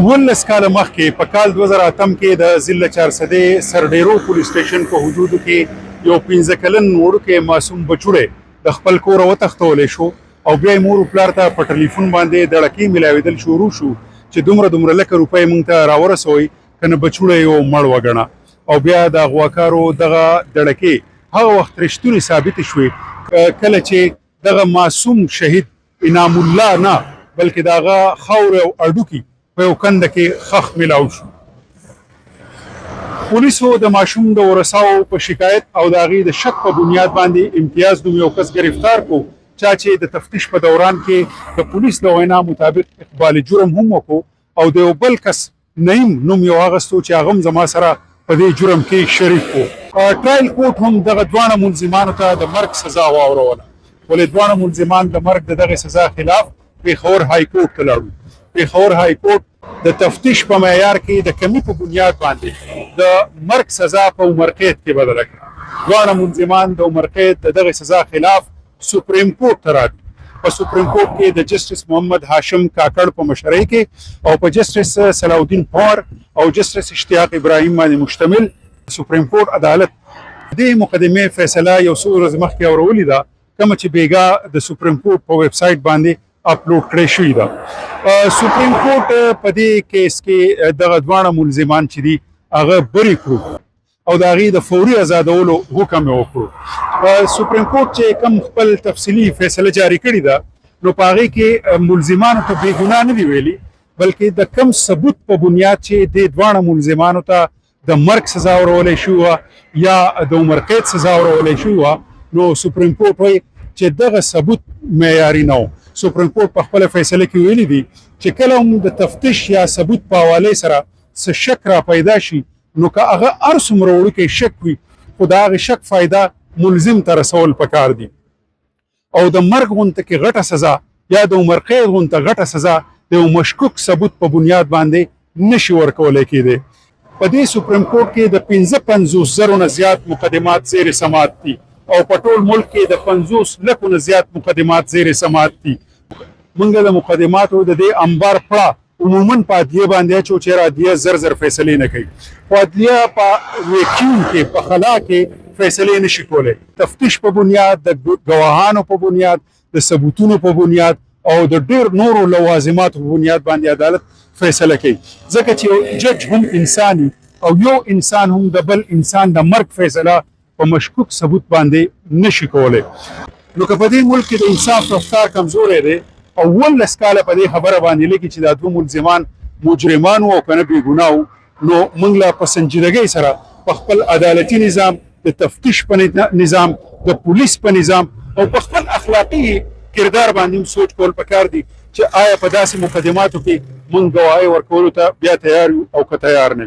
ولس کاله مخکې په کال 2008 کې د ضلع چارسدې سرډیرو پولیس سټیشن په حدودو کې یو 15 کلن وړوکی معصوم بچوړی د خپل کوره وتښتولی شو او بیا یې مور پلار ته په ټلیفون باندې دړکې میلاوېدل شروع شو چې دومره لکه روپۍ موږ ته راورسوئ که نه بچوړی یې مړ وګڼه او بیا د اغواکارو دغه دړکې هغه وخت رښتونې ثابتې شوې کله چې دغه معصوم شهید انعام الله نه بلکې د هغه خاورې او اډوکي په یو کنده کې خښ میلاو شو. پولیسو د ماشوم د ورساو په شکایت او د هغې د شک په بنیاد باندې امتیاز نوم یو کس گرفتار کو چا چې د تفتیش په دوران کې د پولیس د وینا مطابق اقبال جرم هم وکړو او د یو بل کس نعیم نوم یو اغوستو چې هغه هم زما سره په دې جرم کې شریک و. ټرایل کوټ هم دغه دواړه ملزمانو ته د مرګ سزا واوروله ولې دواړه ملزمان د مرګ د دغې سزا خلاف پېښور های کورټ ته لاړو. پېښور های کورټ د تفتیش په معیار کې د کمی په بنیاد باندې د مرګ سزا په عمر قید کې بدله کړه. دواړه ملزمان د عمر قید د دغې سزا خلاف سپریم کورټ ته راغلي. په سپریم کورټ کې د جسټس محمد هاشم کاکړ په مشرۍ کې او په جسټس صلاح الدین پوهر او جسټس اشتیاق ابراهیم باندې مشتمل سپریم کورټ عدالت دې مقدمې فیصله یو څو ورځې مخکې اورولې ده کومه چې بیګا د سپریم کورټ په ویب سایټ باندې اپلوډ کړی شوې ده. سپریم کورټ په دې کیس کې دغه دواړه ملزمان چې دي هغه بری کړو او د هغې د فوري ازادولو حکم یې وکړو. سپریم کورټ چې کوم خپل تفصیلي فیصله جاري کړې ده نو په هغې کې ملزمانو ته بې ګناه نه دي ویلي بلکې د کم ثبوت په بنیاد چې دې دواړه ملزمانو ته د مرګ سزا ورولی شوې وه یا د عمر قید سزا ورولی شوې وه نو سپریم کورټ وایي چې دغه ثبوت معیاري نه و. سپریم کورټ په خپله فیصله کې ویلي دي چې کله هم د تفتیش یا ثبوت په حوالې سره څه شک را پیدا شي نو که هغه هر څومره وړوکی شک وي خو د هغې شک فایده ملزم ته رسول پکار دي او د مرګ غونته کې غټه سزا یا د عمر قید غونته غټه سزا د یو مشکوک ثبوت په بنیاد باندې نشي ورکولی کېدی. په دې سپریم کورټ کې د 55,000 نه زیات مقدمات زیر سماعت دي او په ټول ملک کې د 50 لکو نه زیات مقدمات زیر سماعت دي. موږ د مقدماتو د دې انبار پړه عموما په عدلیه باندې اچو چې عدلیه زر فیصلې نه کوي. خو عدلیه په ویکیوم کې په خلا کې فیصلې نشي کولی. تفتیش په بنیاد د ګواهانو په بنیاد د ثبوتونو په بنیاد او د ډېر نورو لوازماتو په بنیاد باندې عدالت فیصله کوي ځکه چې یو جج هم انساني او یو انسان هم د بل انسان د مرګ فیصله په مشکوک ثبوت باندې نشي کولی. نو که په دې ملک کې د انصاف رفتار کمزوری دی او 19 کاله په دې خبره باندې لیکي چې دا دوه ملزمان مجرمان وو او که نه بې ګناه نو موږ لا په سنجیدګۍ سره په خپل عدالتي نظام د تفتیش په نظام د پولیس په نظام او په خپل اخلاقي کردار باندې هم سوچ کول پکار دي چې آیا په داسې مقدماتو کې موږ ګواهۍ ورکولو ته بیا تیار یو او که تیار نه.